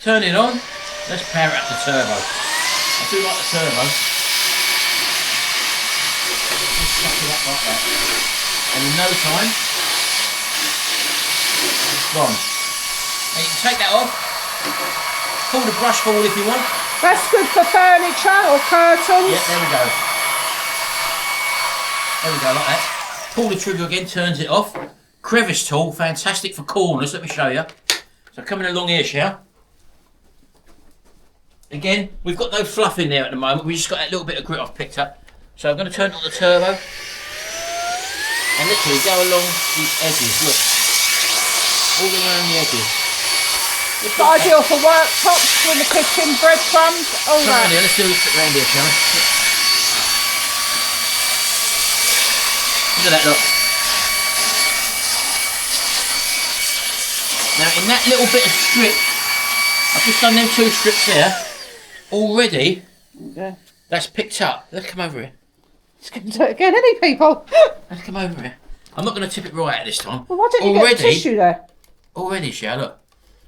Turn it on. Let's power up the turbo. I do like the turbo. Just suck it up like that. And in no time, it's gone. Now you can take that off. Pull the brush forward if you want. That's good for furniture or curtains. Yeah, there we go. There we go, like that. Pull the trigger again, turns it off. Crevice tool, fantastic for corners. Let me show you. So coming along here, Shell. Again, we've got no fluff in there at the moment. We just got that little bit of grit I've picked up. So I'm going to turn on the turbo. And literally go along the edges, look. All around the edges. It's ideal for worktops, in the kitchen, breadcrumbs, all Come that. around here, let's do a look around here, shall we? Look at that, look. Now, in that little bit of strip, I've just done them 2 strips there. Already, that's picked up. Let's come over here. It's going to do it again, any people? Let's come over here. I'm not going to tip it right at this time. Well, why don't you get the tissue there? Already, Shell, look.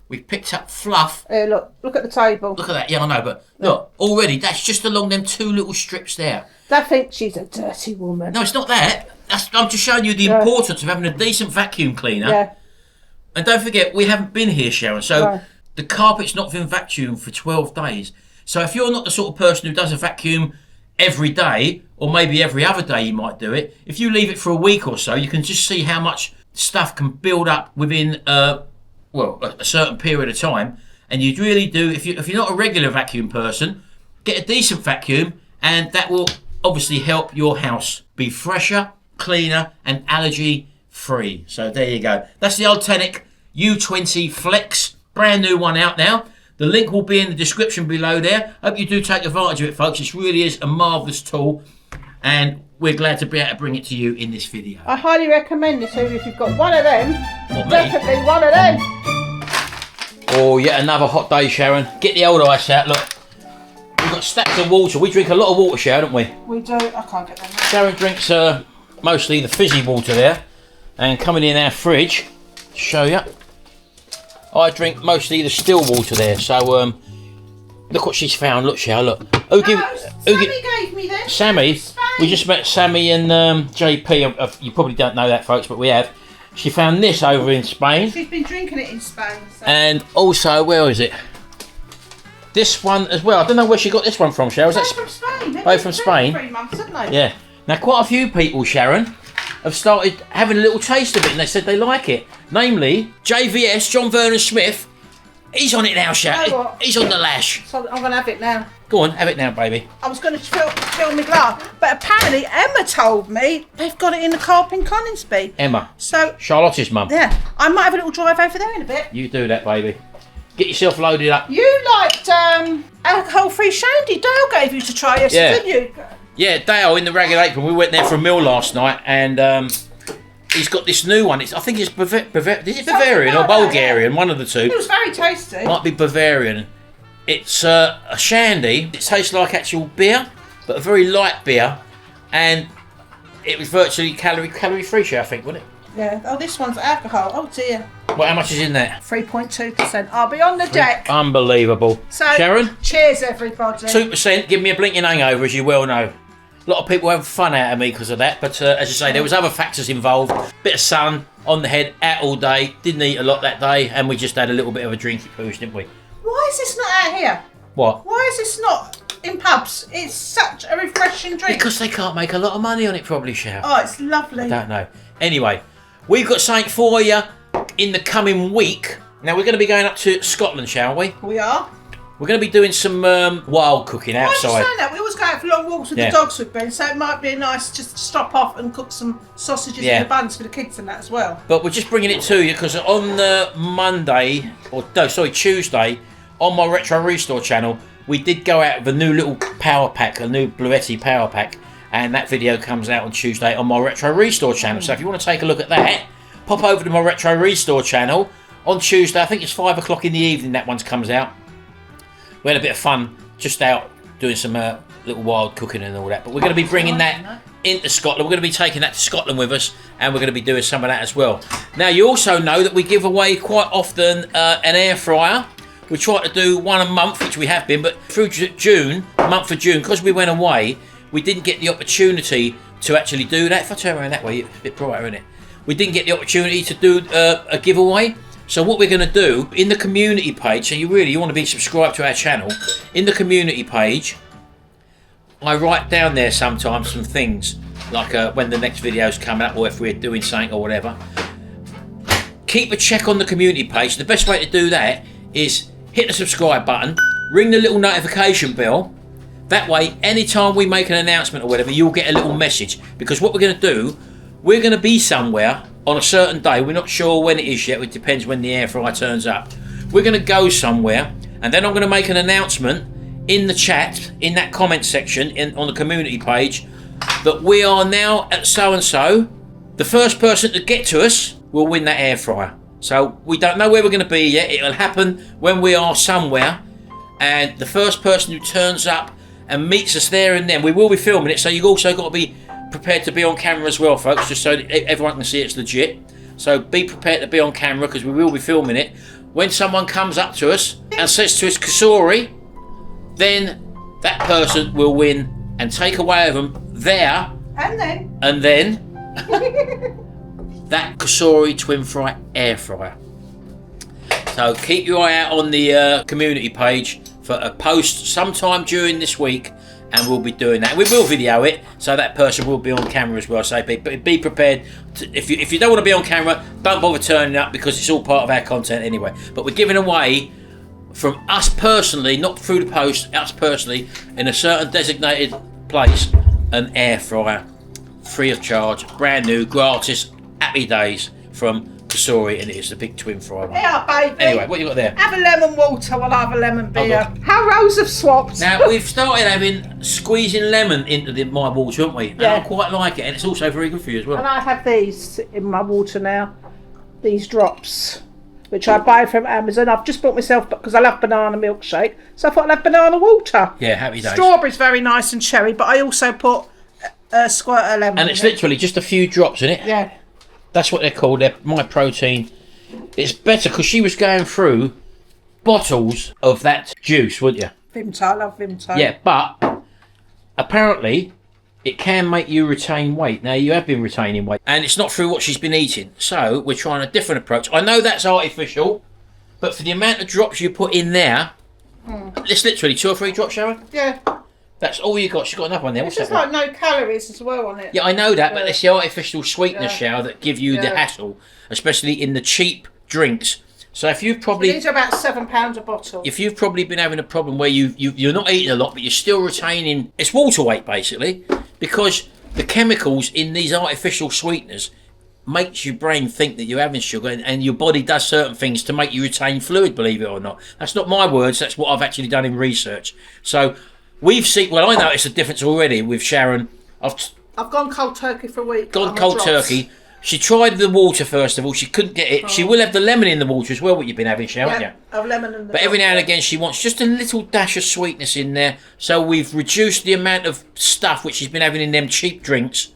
We've picked up fluff. Here, look at the table. Look at that, yeah, I know, but look, already, that's just along them 2 little strips there. Dad thinks she's a dirty woman. No, it's not that. I'm just showing you the importance of having a decent vacuum cleaner. Yeah. And don't forget, we haven't been here, Sharon, so the carpet's not been vacuumed for 12 days. So if you're not the sort of person who does a vacuum every day, or maybe every other day you might do it, if you leave it for a week or so, you can just see how much stuff can build up within a certain period of time. And you really do, if you're not a regular vacuum person, get a decent vacuum, and that will obviously help your house be fresher, cleaner, and allergy free. So there you go. That's the Ultenic U20 Flex, brand new one out now. The link will be in the description below there. Hope you do take advantage of it, folks. It really is a marvellous tool, and we're glad to be able to bring it to you in this video. I highly recommend this if you've got one of them. What, me? Definitely one of them. Oh, yet another hot day, Sharon. Get the old ice out, look. We've got stacks of water. We drink a lot of water, Sharon, don't we? We do. I can't get them. Sharon drinks mostly the fizzy water there. And coming in our fridge, to show you, I drink mostly the still water there. So look what she's found. Look, Sharon, look. Sammy gave me this. Sammy? We just met Sammy and JP. You probably don't know that, folks, but we have. She found this over in Spain. She's been drinking it in Spain. So. And also, where is it? This one as well. I don't know where she got this one from, Sharon. Both from Spain. Both from Spain. 3 months, haven't they? Yeah. Now, quite a few people, Sharon, have started having a little taste of it, and they said they like it. Namely, JVS, John Vernon Smith. He's on it now, Sharon. You know what? He's on the lash. So I'm going to have it now. Go on, have it now, baby. I was going to fill my glass, but apparently Emma told me they've got it in the car up in Coningsby. Emma. So Charlotte's mum. yeah, I might have a little drive over there in a bit. You do that, baby. Get yourself loaded up. You liked alcohol-free shandy Dale gave you to try yesterday, didn't you? Yeah, Dale in the Ragged Apron. We went there for a meal last night, and he's got this new one. I think it's is it Bavarian or Bulgarian? One of the two. It was very tasty. Might be Bavarian. It's a shandy. It tastes like actual beer, but a very light beer, and it was virtually calorie free, I think, wasn't it? Yeah. Oh, this one's alcohol. Oh dear. Well, how much is in there? 3.2%. I'll be on the deck. Unbelievable. So, Sharon? Cheers, everybody. 2%. Give me a blinking hangover, as you well know. A lot of people have fun out of me because of that, but as I say, there was other factors involved. Bit of sun on the head, out all day. Didn't eat a lot that day, and we just had a little bit of a drinky pooch, didn't we? Why is this not out here? What? Why is this not in pubs? It's such a refreshing drink. Because they can't make a lot of money on it, probably, Sharon. Oh, it's lovely. I don't know. Anyway, we've got something for you in the coming week. Now, we're going to be going up to Scotland, shall we? We are. We're going to be doing some wild cooking Why are you outside. saying that? We always go out for long walks with the dogs with Ben, so it might be nice just to stop off and cook some sausages in the buns for the kids and that as well. But we're just bringing it to you because on Tuesday, on my Retro Restore channel, we did go out with a new little power pack, a new Bluetti power pack. and that video comes out on Tuesday on my Retro Restore channel. So if you want to take a look at that, pop over to my Retro Restore channel on Tuesday. I think it's 5 o'clock in the evening that one comes out. We had a bit of fun just out doing some little wild cooking and all that, but we're going to be bringing that into Scotland. We're going to be taking that to Scotland with us, and we're going to be doing some of that as well. Now, you also know that we give away quite often an air fryer. We try to do one a month, which we have been, but through June, month of June, because we went away, we didn't get the opportunity to actually do that. If I turn around that way, it's a bit brighter, isn't it? We didn't get the opportunity to do a giveaway. So what we're going to do, in the community page, so you want to be subscribed to our channel, in the community page, I write down there sometimes some things, like when the next video's coming up, or if we're doing something or whatever. Keep a check on the community page. The best way to do that is hit the subscribe button, ring the little notification bell. That way, anytime we make an announcement or whatever, you'll get a little message. Because what we're going to do, we're going to be somewhere on a certain day. We're not sure when it is yet. It depends when the air fryer turns up. We're going to go somewhere, and then I'm going to make an announcement in the chat, in that comment section, on the community page, that we are now at so-and-so. The first person to get to us will win that air fryer. So we don't know where we're going to be yet. It'll happen when we are somewhere, and the first person who turns up and meets us there and then, we will be filming it, so you've also got to be prepared to be on camera as well, folks, just so that everyone can see it's legit. So be prepared to be on camera, because we will be filming it. When someone comes up to us and says to us Kasori, then that person will win and take away with them there and then that Kasori twin fry air fryer. So keep your eye out on the community page for a post sometime during this week, and we'll be doing that. We will video it, so that person will be on camera as well. So be prepared. If you don't want to be on camera, don't bother turning up, because it's all part of our content anyway. But we're giving away, from us personally, not through the post, us personally, in a certain designated place, an air fryer, free of charge, brand new, gratis, happy days from Kasori, and it is the big twin fry one. Yeah, baby. Anyway, what you got there? Have a lemon water while I have a lemon beer. Oh, How rows have swapped. Now, we've started having squeezing lemon into my water, haven't we? And Yeah. I quite like it, and it's also very good for you as well. And I have these in my water now. These drops, which I buy from Amazon. I've just bought myself, because I love banana milkshake, so I thought I'd have banana water. Yeah, happy days. Strawberry's very nice and cherry, but I also put a squirt of lemon. And it's literally just a few drops in it. Yeah. That's what they're called. They're My Protein. It's better, because she was going through bottles of that juice, wouldn't you? Vimto, I love Vimto. Yeah, but apparently it can make you retain weight. Now, you have been retaining weight, and it's not through what she's been eating. So we're trying a different approach. I know that's artificial, but for the amount of drops you put in there, it's literally 2 or 3 drops, Sharon. Yeah. That's all you got. She's got another one there. It's What's just that? like no calories as well on it. Yeah, I know that, but it's the artificial sweetness, Yeah. Shower, that give you the Yeah. hassle, especially in the cheap drinks. So if you've probably These are about £7 a bottle. if you've probably been having a problem where you're not eating a lot, but you're still retaining, it's water weight basically, because the chemicals in these artificial sweeteners makes your brain think that you're having sugar, and your body does certain things to make you retain fluid, believe it or not. That's not my words, that's what I've actually done in research. So we've seen, well, I noticed a difference already with Sharon. I've gone cold turkey for a week. Gone on my cold drops. turkey. She tried the water first of all. She couldn't get it. She will have the lemon in the water as well, what you've been having, Sharon, haven't you? Of lemon and the But every now and again she wants just a little dash of sweetness in there. So we've reduced the amount of stuff which she's been having in them cheap drinks,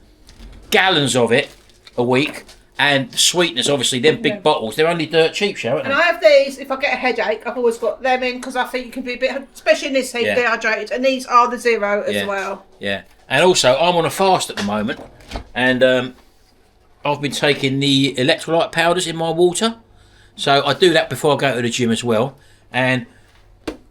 gallons of it a week, and sweetness, obviously, them big bottles, they're only dirt cheap, Sharon. And I have these, if I get a headache, I've always got them in, because I think you can be a bit, especially in this heat, Yeah. dehydrated. And these are the zero as Yeah. well. Yeah. And also, I'm on a fast at the moment, and I've been taking the electrolyte powders in my water. So I do that before I go to the gym as well. And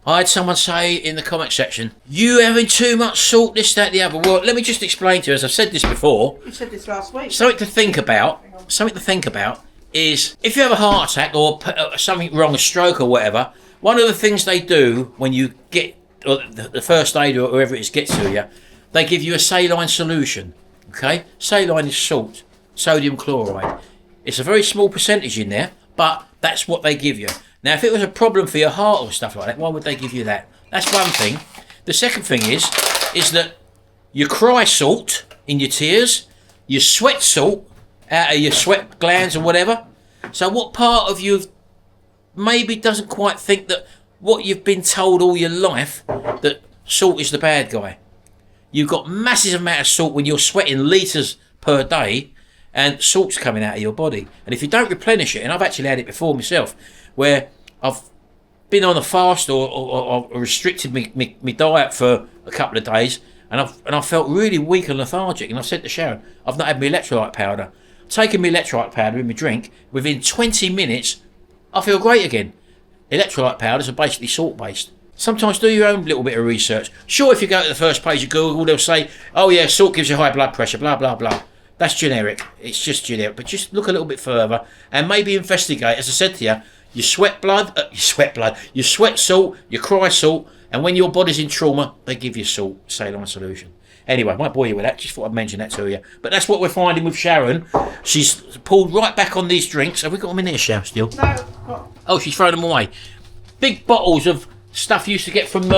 I had someone say in the comment section, you having too much salt, this, that, the other. Well, let me just explain to you, as I've said this before. You said this last week. Something to think about is, if you have a heart attack or something wrong, a stroke or whatever, one of the things they do when you get, or the first aid or whoever it is gets to you, they give you a saline solution. Okay? Saline is salt, sodium chloride. It's a very small percentage in there, but that's what they give you. Now, if it was a problem for your heart or stuff like that, why would they give you that? That's one thing. The second thing is that your cry salt in your tears, your sweat salt out of your sweat glands or whatever. So what part of you maybe doesn't quite think that what you've been told all your life, that salt is the bad guy? You've got massive amount of salt when you're sweating litres per day, and salt's coming out of your body. And if you don't replenish it, and I've actually had it before myself, where I've been on a fast or restricted my diet for a couple of days, and I felt really weak and lethargic, and I said to Sharon, I've not had my electrolyte powder. Taking my electrolyte powder in my drink, within 20 minutes, I feel great again. Electrolyte powders are basically salt-based. Sometimes do your own little bit of research. Sure, if you go to the first page of Google, they'll say, oh yeah, salt gives you high blood pressure, blah, blah, blah. That's generic. It's just generic. But just look a little bit further and maybe investigate. As I said to you, your sweat salt, your cry salt, and when your body's in trauma, they give you salt, saline solution. Anyway, I might bore you with that. Just thought I'd mention that to you. But that's what we're finding with Sharon. She's pulled right back on these drinks. Have we got them in here, Sharon, still? No. Oh, she's thrown them away. Big bottles of stuff you used to get from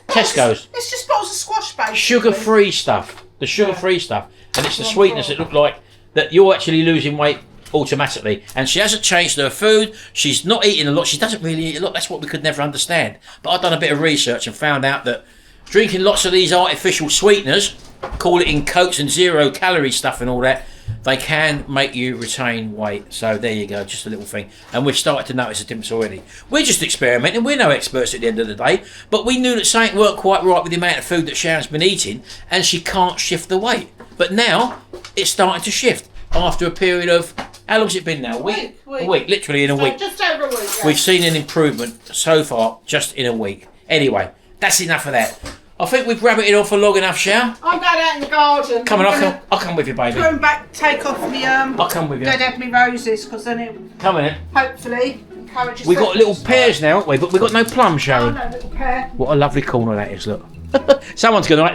Tesco's. It's just bottles of squash, basically. Sugar-free stuff. The sugar-free stuff. And it's the sweetness that look like that you're actually losing weight automatically. And she hasn't changed her food. She's not eating a lot. She doesn't really eat a lot. That's what we could never understand. But I've done a bit of research and found out that drinking lots of these artificial sweeteners, call it in Cokes and 0 calorie stuff and all that, they can make you retain weight. So there you go, just a little thing. And we've started to notice a difference already. We're just experimenting. We're no experts at the end of the day. But we knew that something weren't quite right with the amount of food that Sharon's been eating, and she can't shift the weight. But now it's starting to shift after a period of, how long's it been now? A week, literally in a week. Just over a week. Yeah. We've seen an improvement so far just in a week. Anyway, that's enough of that. I think we've rabbited off for long enough, shall? I'm going out in the garden. Come on, I'll come with you, baby. Go and back, take off the I'll come with you. dead ebony roses, because then it Come in. hopefully encourages. We've got little pears now, haven't we? But we've got no plums, Oh Sharon. no, little pear. What a lovely corner that is, look. Someone's gonna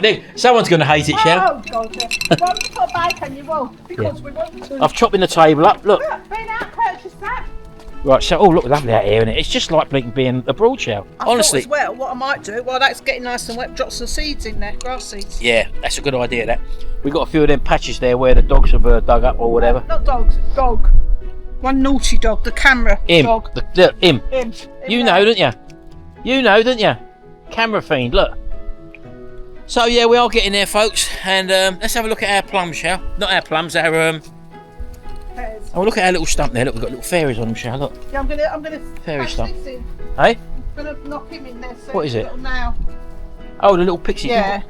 hate it, Sharon. Oh God, yeah. Well, you put bacon, you will, because we want to. I've chopping the table up, look. Look, been out, purchased that. Right, so, oh, look, lovely out here, isn't it? It's just like being abroad, Sharon. Honestly. As well, what I might do, while that's getting nice and wet, drop some seeds in there, grass seeds. Yeah, that's a good idea, that. We've got a few of them patches there where the dogs have dug up or whatever. Not dogs, dog. One naughty dog, the camera dog. Him. Him. You know, don't you? You know, don't you? Camera fiend, look. So, yeah, we are getting there, folks. And let's have a look at our plums, shall? Not our plums, our... Pears. Oh, look at our little stump there. Look, we've got little fairies on them, shall? Look. Yeah, I'm gonna Fairy smash stuff. this in. Hey? I'm gonna knock him in there. So What is it? little nail. Oh, the little pixie. Yeah.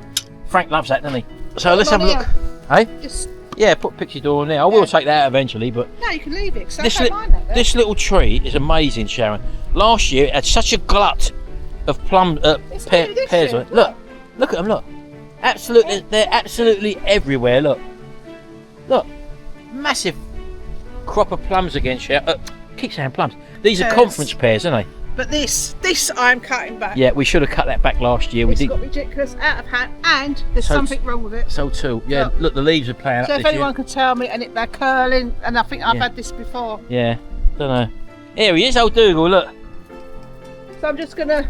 Frank loves that, doesn't he? So let's Come have a on look. here. Hey? Just Yeah, put pixie door on there. I will take that out eventually, but no, you can leave it. 'Cause I this, don't mind that. this little tree is amazing, Sharon. Last year it had such a glut of plum It's only this pears year, on it. Look at them, look. Absolutely, they're absolutely everywhere. Look, massive crop of plums again, Sharon. Keep saying plums. These are Pears. conference pears, aren't they? But this I'm cutting back. Yeah, we should have cut that back last year. It's We got did. ridiculous, out of hand, and there's So something wrong with it. So too. Yeah, look, the leaves are playing So up if this anyone year. could tell me, and they're curling, and I think I've Yeah. had this before. Yeah, don't know. Here he is, old Dougal. Look. So I'm just gonna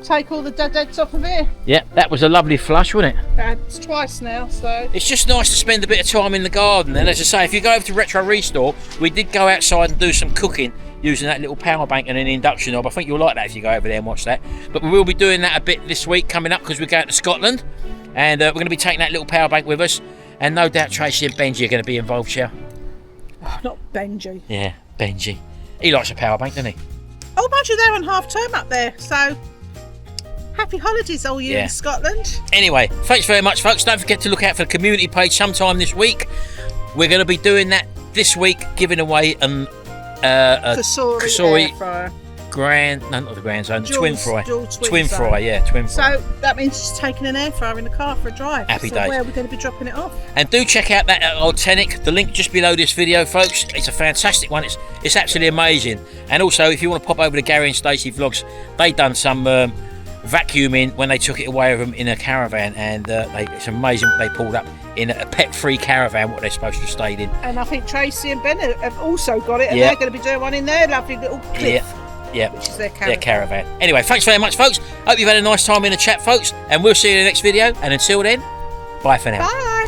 take all the dead ends off of here. Yeah, that was a lovely flush, wasn't it? It's twice now, so. It's just nice to spend a bit of time in the garden. And as I say, if you go over to Retro Restore, we did go outside and do some cooking using that little power bank and an induction hob. I think you'll like that if you go over there and watch that. But we will be doing that a bit this week coming up because we're going to Scotland. And we're going to be taking that little power bank with us. And no doubt Tracy and Benji are going to be involved, Shell. Oh, not Benji. Yeah, Benji. He likes a power bank, doesn't he? Oh, mind you, they're on half term up there, so. Happy holidays, all you Yeah. in Scotland. Anyway, thanks very much, folks. Don't forget to look out for the community page sometime this week. We're going to be doing that this week, giving away a Kasori air fryer. not the Grand Zone, the Twin Fry. Dual Twin zone. Fry, yeah, Twin Fry. So that means just taking an air fryer in the car for a drive. Happy so days. where are we going to be dropping it off? And do check out that old Tenic, the link just below this video, folks. It's a fantastic one. It's absolutely amazing. And also, if you want to pop over to Gary and Stacey Vlogs, they done some vacuuming when they took it away with them in a caravan, and it's amazing what they pulled up in a pet-free caravan, what they're supposed to have stayed in. And I think Tracy and Ben have also got it, and Yeah. they're going to be doing one in their lovely little cliff. Yeah, which is their their caravan. caravan. Anyway, thanks very much, folks. Hope you've had a nice time in the chat, folks, and we'll see you in the next video. And until then, bye for now. Bye.